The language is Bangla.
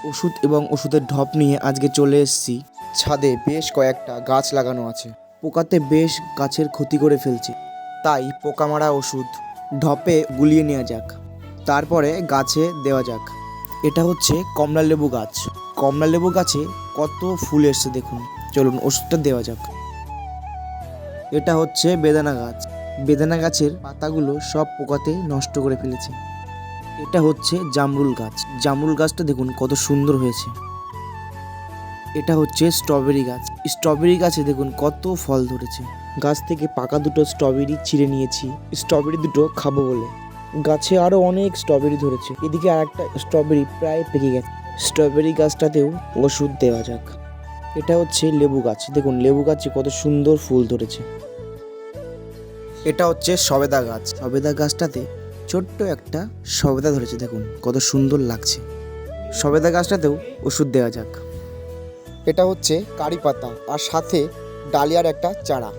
ওষুধ এবং ওষুধের ঢপ নিয়ে আজকে চলে এসেছি ছাদে। বেশ কয়েকটা গাছ লাগানো আছে, পোকাতে বেশ গাছের ক্ষতি করে ফেলছে, তাই পোকা মারা ওষুধ ঢপে গুলিয়ে নেওয়া যাক, তারপরে গাছে দেওয়া যাক। এটা হচ্ছে কমলা লেবু গাছ। কমলা লেবু গাছে কত ফুল এসছে দেখুন, চলুন ওষুধটা দেওয়া যাক। এটা হচ্ছে বেদানা গাছ। বেদানা গাছের পাতাগুলো সব পোকাতে নষ্ট করে ফেলেছে। এটা হচ্ছে জামরুল গাছ। জামরুল গাছটা দেখুন কত সুন্দর হয়েছে। এটা হচ্ছে স্ট্রবেরি গাছ। স্ট্রবেরি গাছে দেখুন কত ফল ধরেছে। গাছ থেকে পাকা দুটো স্ট্রবেরি ছিঁড়ে নিয়েছি, স্ট্রবেরি দুটো খাবো বলে। গাছে আরো অনেক স্ট্রবেরি ধরেছে, এদিকে আর একটা স্ট্রবেরি প্রায় পেকে গেছে। স্ট্রবেরি গাছটাতেও ওষুধ দেওয়া যাক। এটা হচ্ছে লেবু গাছ। দেখুন লেবু গাছে কত সুন্দর ফুল ধরেছে। এটা হচ্ছে সবেদা গাছ। সবেদা গাছটাতে ছোট্ট একটা সবেদা ধরেছে, দেখুন কত সুন্দর লাগছে। সবেদা গাছটাতেও ওষুধ দেওয়া যাক। এটা হচ্ছে কারি পাতা আর সাথে ডালিয়ার একটা চারা।